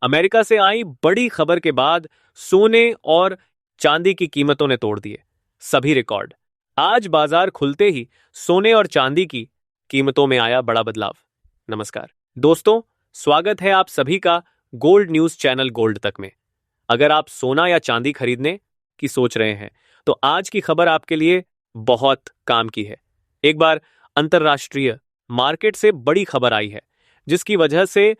America से आई बड़ी खबर के बाद सोने और चांदी की कीमतों ने तोड़ दिए सभी रिकॉर्ड। आज बाजार खुलते ही सोने और चांदी की कीमतों में आया बड़ा बदलाव। नमस्कार दोस्तों, स्वागत है आप सभी का गोल्ड न्यूज चैनल गोल्ड तक में। अगर आप सोना या चांदी खरीदने की सोच रहे हैं तो आज की खबर आपके लिए बहुत काम की है। एक बार अंतरराष्ट्रीय मार्केट से बड़ी खबर आई है जिसकी वजह से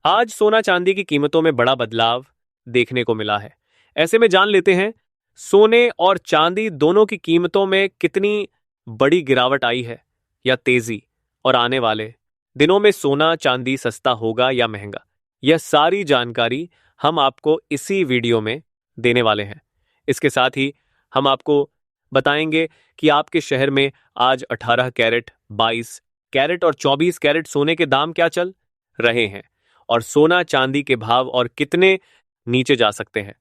आज सोना चांदी की कीमतों में बड़ा बदलाव देखने को मिला है। ऐसे में जान लेते हैं सोने और चांदी दोनों की कीमतों में कितनी बड़ी गिरावट आई है या तेजी, और आने वाले दिनों में सोना चांदी सस्ता होगा या महंगा। यह सारी जानकारी हम आपको इसी वीडियो में देने वाले हैं। इसके साथ ही हम आपको बताएंगे कि आपके शहर में आज 18 कैरेट, 22 कैरेट और 24 कैरेट सोने के दाम क्या चल रहे हैं और सोना चांदी के भाव और कितने नीचे जा सकते हैं।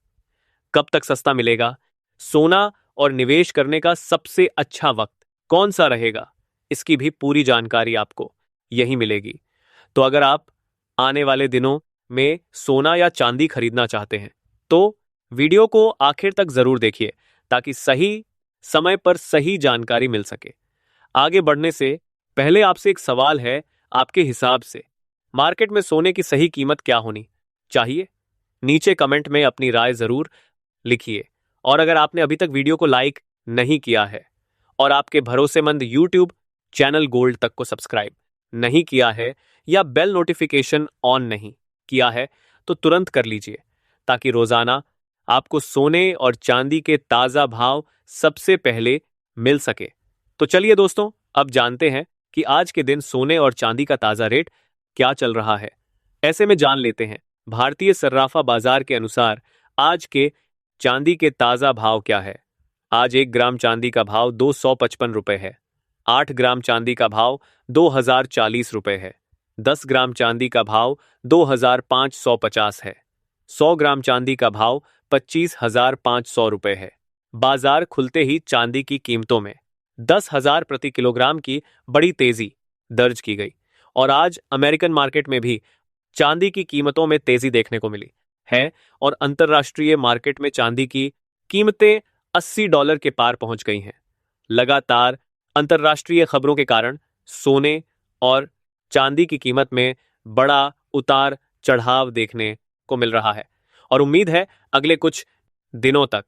कब तक सस्ता मिलेगा, सोना और निवेश करने का सबसे अच्छा वक्त कौन सा रहेगा, इसकी भी पूरी जानकारी आपको यही मिलेगी। तो अगर आप आने वाले दिनों में सोना या चांदी खरीदना चाहते हैं तो वीडियो को आखिर तक जरूर देखिए ताकि सही समय पर सही जानकारी मिल सके। आगे बढ़ने से पहले आपसे एक सवाल है, आपके हिसाब से मार्केट में सोने की सही कीमत क्या होनी चाहिए? नीचे कमेंट में अपनी राय जरूर लिखिए। और अगर आपने अभी तक वीडियो को लाइक नहीं किया है और आपके भरोसेमंद यूट्यूब चैनल गोल्ड तक को सब्सक्राइब नहीं किया है या बेल नोटिफिकेशन ऑन नहीं किया है तो तुरंत कर लीजिए ताकि रोजाना आपको सोने और चांदी के ताजा भाव सबसे पहले मिल सके। तो चलिए दोस्तों, अब जानते हैं कि आज के दिन सोने और चांदी का ताजा रेट क्या चल रहा है। ऐसे में जान लेते हैं भारतीय सर्राफा बाजार के अनुसार आज के चांदी के ताजा भाव क्या है। आज 1 ग्राम चांदी का भाव 255 रुपए है। 8 ग्राम चांदी का भाव 2040 रुपए है। 10 ग्राम चांदी का भाव 2550 है। 100 ग्राम चांदी का भाव 25,500 रुपए है। बाजार खुलते ही चांदी की कीमतों में 10,000 प्रति किलोग्राम की बड़ी तेजी दर्ज की गई और आज अमेरिकन मार्केट में भी चांदी की कीमतों में तेजी देखने को मिली है और अंतर्राष्ट्रीय मार्केट में चांदी की कीमतें $80 के पार पहुंच गई हैं। लगातार अंतर्राष्ट्रीय खबरों के कारण सोने और चांदी की कीमत में बड़ा उतार चढ़ाव देखने को मिल रहा है और उम्मीद है अगले कुछ दिनों तक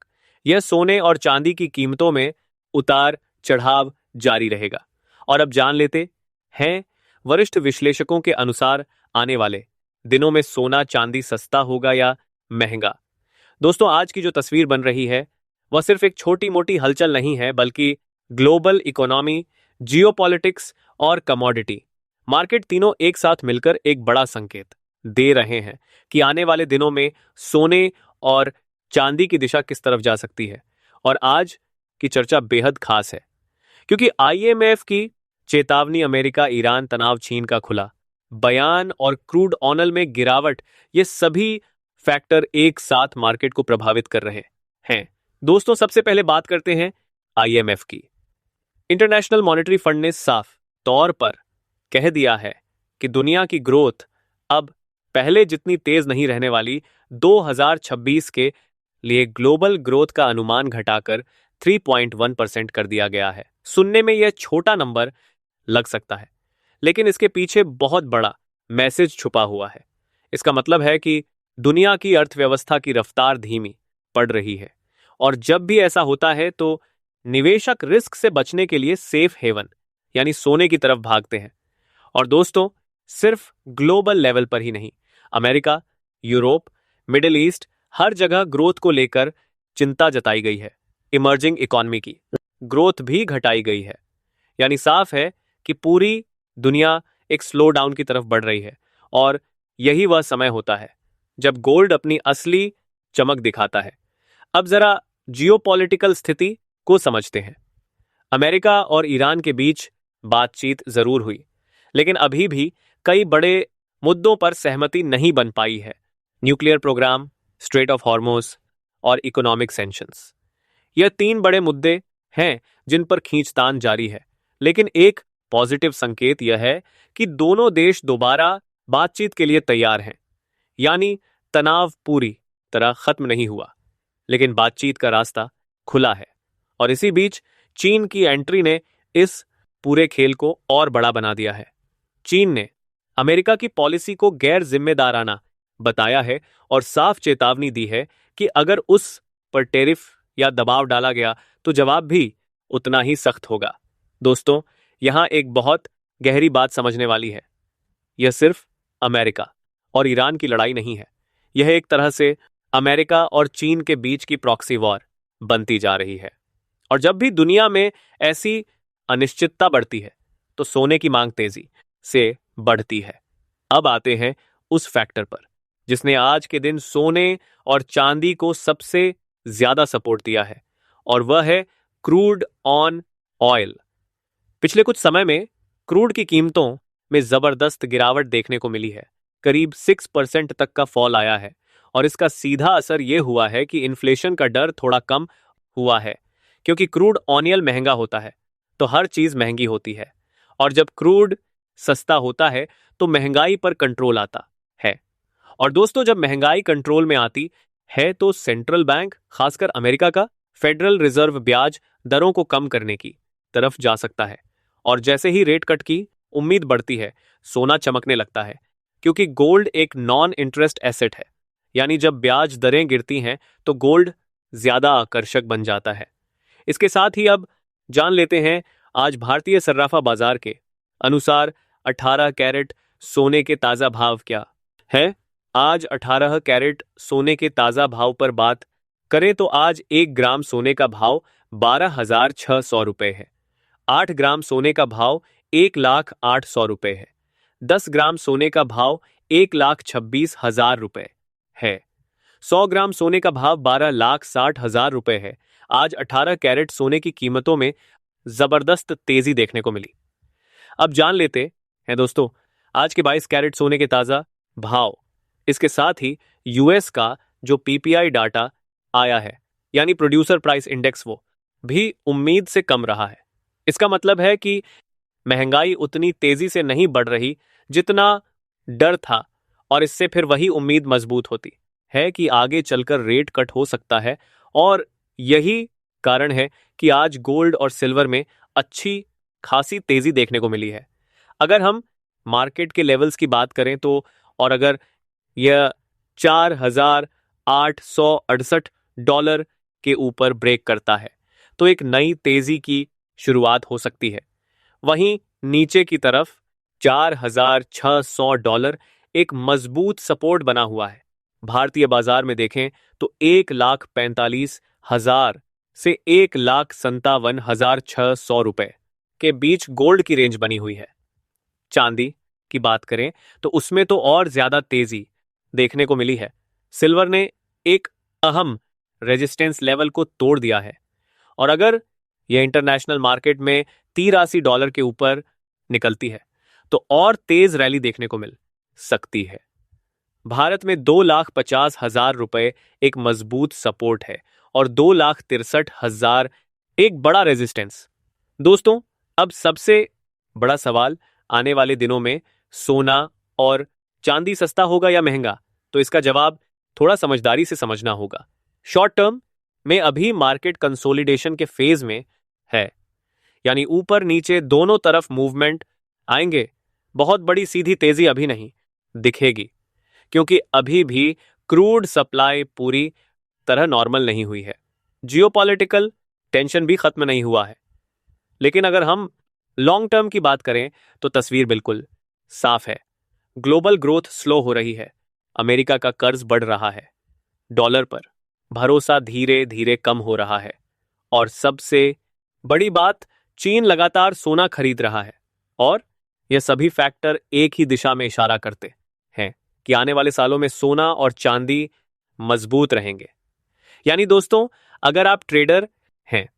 यह सोने और चांदी की कीमतों में उतार चढ़ाव जारी रहेगा। और अब जान लेते हैं वरिष्ठ विश्लेषकों के अनुसार आने वाले दिनों में सोना चांदी सस्ता होगा या महंगा। दोस्तों, आज की जो तस्वीर बन रही है वह सिर्फ एक छोटी मोटी हलचल नहीं है बल्कि ग्लोबल इकोनॉमी, जियोपॉलिटिक्स और कमोडिटी मार्केट तीनों एक साथ मिलकर एक बड़ा संकेत दे रहे हैं कि आने वाले दिनों में सोने और चांदी की दिशा किस तरफ जा सकती है। और आज की चर्चा बेहद खास है क्योंकि IMF की चेतावनी, अमेरिका ईरान तनाव, चीन का खुला बयान और क्रूड ऑयल में गिरावट, ये सभी फैक्टर एक साथ मार्केट को प्रभावित कर रहे हैं। दोस्तों, सबसे पहले बात करते हैं IMF की। इंटरनेशनल मॉनेटरी फंड ने साफ तौर पर कह दिया है कि दुनिया की ग्रोथ अब पहले जितनी तेज नहीं रहने वाली। 2026 के लिए ग्लोबल ग्रोथ का अनुमान घटाकर 3.1% कर दिया गया है। सुनने में यह छोटा नंबर लग सकता है लेकिन इसके पीछे बहुत बड़ा मैसेज छुपा हुआ है। इसका मतलब है कि दुनिया की अर्थव्यवस्था की रफ्तार धीमी पड़ रही है और जब भी ऐसा होता है तो निवेशक रिस्क से बचने के लिए सेफ हेवन यानी सोने की तरफ भागते हैं। और दोस्तों, सिर्फ ग्लोबल लेवल पर ही नहीं, अमेरिका, यूरोप, मिडिल ईस्ट, हर जगह ग्रोथ को लेकर चिंता जताई गई है। इमर्जिंग इकोनॉमी की ग्रोथ भी घटाई गई है। यानी साफ है कि पूरी दुनिया एक स्लो डाउन की तरफ बढ़ रही है और यही वह समय होता है जब गोल्ड अपनी असली चमक दिखाता है। अब जरा जियोपॉलिटिकल स्थिति को समझते हैं। अमेरिका और ईरान के बीच बातचीत जरूर हुई लेकिन अभी भी कई बड़े मुद्दों पर सहमति नहीं बन पाई है। Nuclear programme, strait of Hormuz और इकोनॉमिक सैंक्शंस, यह 3 बड़े मुद्दे हैं जिन पर खींचतान जारी है। लेकिन एक पॉजिटिव संकेत यह है कि दोनों देश दोबारा बातचीत के लिए तैयार हैं। यानी तनाव पूरी तरह खत्म नहीं हुआ, लेकिन बातचीत का रास्ता खुला है। और इसी बीच चीन की एंट्री ने इस पूरे खेल को और बड़ा बना दिया है। चीन ने अमेरिका की पॉलिसी को गैर जिम्मेदाराना बताया है और साफ चेतावनी दी है कि अगर उस पर टेरिफ या दबाव डाला गया तो जवाब भी उतना ही सख्त होगा। दोस्तों, यहां एक बहुत गहरी बात समझने वाली है। यह सिर्फ अमेरिका और ईरान की लड़ाई नहीं है। यह एक तरह से अमेरिका और चीन के बीच की प्रॉक्सी वॉर बनती जा रही है। और जब भी दुनिया में ऐसी अनिश्चितता बढ़ती है तो सोने की मांग तेजी से बढ़ती है। अब आते हैं उस फैक्टर पर जिसने आज के दिन सोने और चांदी को सबसे ज्यादा सपोर्ट दिया है, और वह है क्रूड ऑन ऑयल। पिछले कुछ समय में क्रूड की कीमतों में जबरदस्त गिरावट देखने को मिली है। करीब 6% तक का फॉल आया है, और इसका सीधा असर यह हुआ है कि इन्फ्लेशन का डर थोड़ा कम हुआ है। क्योंकि क्रूड ऑयल महंगा होता है तो हर चीज महंगी होती है, और जब क्रूड सस्ता होता है तो महंगाई पर कंट्रोल आता है। और दोस्तों, जब महंगाई कंट्रोल में आती है तो सेंट्रल बैंक, खासकर अमेरिका का फेडरल रिजर्व, ब्याज दरों को कम करने की तरफ जा सकता है। और जैसे ही रेट कट की उम्मीद बढ़ती है, सोना चमकने लगता है। क्योंकि गोल्ड एक नॉन इंटरेस्ट एसेट है, यानी जब ब्याज दरें गिरती हैं तो गोल्ड ज्यादा आकर्षक बन जाता है। इसके साथ ही अब जान लेते हैं आज भारतीय सर्राफा बाजार के अनुसार 18 कैरेट सोने के ताजा भाव क्या है। आज 18 कैरेट सोने के ताजा भाव पर बात करें तो आज 1 ग्राम सोने का भाव 12,600 रुपए है। 8 ग्राम सोने का भाव 1,08,000 रुपए है। 10 ग्राम सोने का भाव 1,26,000 रुपए है। 100 ग्राम सोने का भाव 12,60,000 रुपए है। आज 18 कैरेट सोने की कीमतों में जबरदस्त तेजी देखने को मिली। अब जान लेते हैं दोस्तों आज के 22 कैरेट सोने के ताजा भाव। इसके साथ ही यूएस का जो पीपीआई डाटा आया है, यानी प्रोड्यूसर प्राइस इंडेक्स, वो भी उम्मीद से कम रहा है। इसका मतलब है कि महंगाई उतनी तेजी से नहीं बढ़ रही जितना डर था, और इससे फिर वही उम्मीद मजबूत होती है कि आगे चलकर रेट कट हो सकता है। और यही कारण है कि आज गोल्ड और सिल्वर में अच्छी खासी तेजी देखने को मिली है। अगर हम मार्केट के लेवल्स की बात करें तो, और अगर यह $4,868 के ऊपर ब्रेक करता है तो एक नई तेजी की शुरुआत हो सकती है। वहीं नीचे की तरफ $4,600 एक मजबूत सपोर्ट बना हुआ है। भारतीय बाजार में देखें तो 1,45,000 से 1,57,600 रुपए के बीच गोल्ड की रेंज बनी हुई है। चांदी की बात करें तो उसमें तो और ज्यादा तेजी देखने को मिली है। सिल्वर ने एक अहम रेजिस्टेंस लेवल को तोड़ दिया है, और अगर यह इंटरनेशनल मार्केट में $83 के ऊपर निकलती है तो और तेज रैली देखने को मिल सकती है। भारत में 2,50,000 रुपए एक मजबूत सपोर्ट है और 2,63,000 एक बड़ा रेजिस्टेंस। दोस्तों, अब सबसे बड़ा सवाल आने वाले दिनों में सोना और चांदी सस्ता होगा या महंगा, तो इसका जवाब थोड़ा समझदारी से समझना होगा। शॉर्ट टर्म में अभी मार्केट कंसोलिडेशन के फेज में है, यानी ऊपर नीचे दोनों तरफ मूवमेंट आएंगे। बहुत बड़ी सीधी तेजी अभी नहीं दिखेगी, क्योंकि अभी भी क्रूड सप्लाई पूरी तरह नॉर्मल नहीं हुई है। जियोपॉलिटिकल टेंशन भी खत्म नहीं हुआ है। लेकिन अगर हम लॉन्ग टर्म की बात करें तो तस्वीर बिल्कुल साफ है। ग्लोबल ग्रोथ स्लो हो रही है, अमेरिका का कर्ज बढ़ रहा है, डॉलर पर भरोसा धीरे धीरे कम हो रहा है, और सबसे बड़ी बात, चीन लगातार सोना खरीद रहा है। और यह सभी फैक्टर एक ही दिशा में इशारा करते हैं कि आने वाले सालों में सोना और चांदी मजबूत रहेंगे। यानी दोस्तों, अगर आप ट्रेडर हैं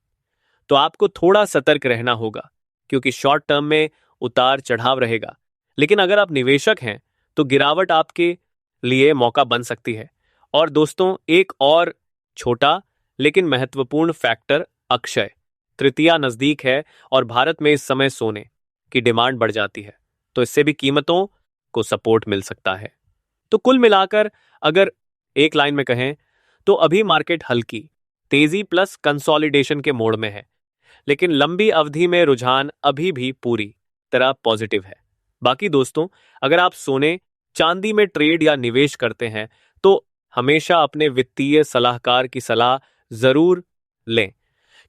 तो आपको थोड़ा सतर्क रहना होगा, क्योंकि शॉर्ट टर्म में उतार चढ़ाव रहेगा। लेकिन अगर आप निवेशक हैं तो गिरावट आपके लिए मौका बन सकती है। और दोस्तों, एक और छोटा लेकिन महत्वपूर्ण फैक्टर, अक्षय तृतीया नजदीक है और भारत में इस समय सोने की डिमांड बढ़ जाती है, तो इससे भी कीमतों को सपोर्ट मिल सकता है। तो कुल मिलाकर अगर एक लाइन में कहें तो अभी मार्केट हल्की तेजी प्लस कंसोलिडेशन के मोड में है, लेकिन लंबी अवधि में रुझान अभी भी पूरी तरह पॉजिटिव है। बाकी दोस्तों, अगर आप सोने चांदी में ट्रेड या निवेश करते हैं तो हमेशा अपने वित्तीय सलाहकार की सलाह जरूर लें,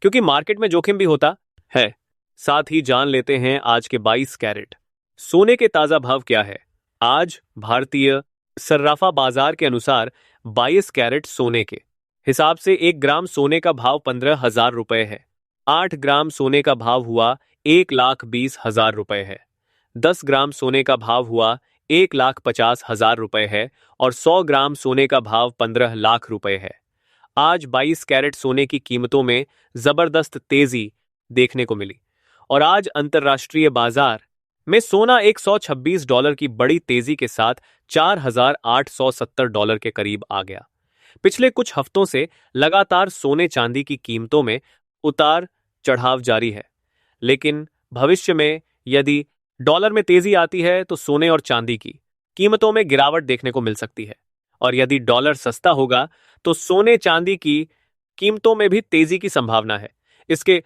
क्योंकि मार्केट में जोखिम भी होता है। साथ ही जान लेते हैं आज के 22 कैरेट सोने के ताजा भाव क्या है। आज भारतीय सर्राफा बाजार के अनुसार 22 कैरेट सोने के हिसाब से 1 ग्राम सोने का भाव 15,000 रुपए है। 8 ग्राम सोने का भाव हुआ 1,20,000 रुपए है। 10 ग्राम सोने का भाव हुआ 1,50,000 रुपए है और 100 ग्राम सोने का भाव 15 लाख रुपए है। आज 22 कैरेट सोने की कीमतों में जबरदस्त तेजी देखने को मिली और आज अंतर्राष्ट्रीय बाजार में सोना $126 की बड़ी तेजी के साथ $4,870 के करीब आ गया। पिछले कुछ हफ्तों से लगातार सोने चांदी की कीमतों में उतार चढ़ाव जारी है, लेकिन भविष्य में यदि डॉलर में तेजी आती है तो सोने और चांदी की कीमतों में गिरावट देखने को मिल सकती है, और यदि डॉलर सस्ता होगा तो सोने चांदी की कीमतों में भी तेजी की संभावना है। इसके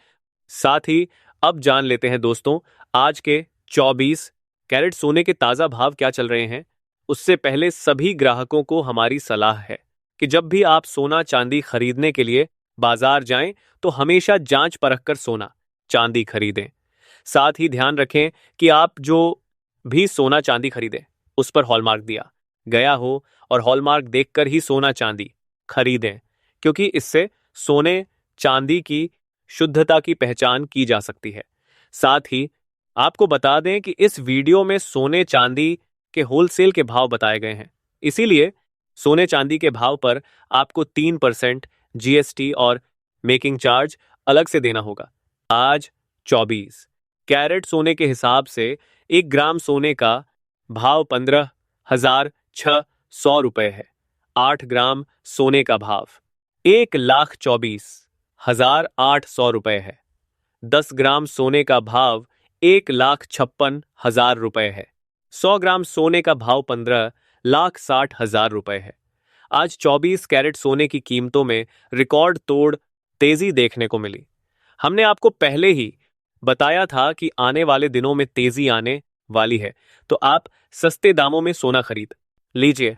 साथ ही अब जान लेते हैं दोस्तों, आज के 24 कैरेट सोने के ताजा भाव क्या चल रहे हैं। उससे पहले सभी ग्राहकों को हमारी सलाह है कि जब भी आप सोना चांदी खरीदने के लिए बाजार जाएं तो हमेशा जांच परख कर सोना चांदी खरीदें। साथ ही ध्यान रखें कि आप जो भी सोना चांदी खरीदें उस पर हॉलमार्क दिया गया हो और हॉलमार्क देखकर ही सोना चांदी खरीदें, क्योंकि इससे सोने चांदी की शुद्धता की पहचान की जा सकती है। साथ ही आपको बता दें कि इस वीडियो में सोने चांदी के होलसेल के भाव बताए गए हैं, इसीलिए सोने चांदी के भाव पर आपको 3% जीएसटी और मेकिंग चार्ज अलग से देना होगा। आज 24 कैरेट सोने के हिसाब से 1 ग्राम सोने का भाव 15,600 रुपए है। 8 ग्राम सोने का भाव 1,24,800 रुपए है। 10 ग्राम सोने का भाव 1,56,000 रुपए है। 100 ग्राम सोने का भाव 15,60,000 रुपए है। आज 24 कैरेट सोने की कीमतों में रिकॉर्ड तोड़ तेजी देखने को मिली। हमने आपको पहले ही बताया था कि आने वाले दिनों में तेजी आने वाली है, तो आप सस्ते दामों में सोना खरीद लीजिए।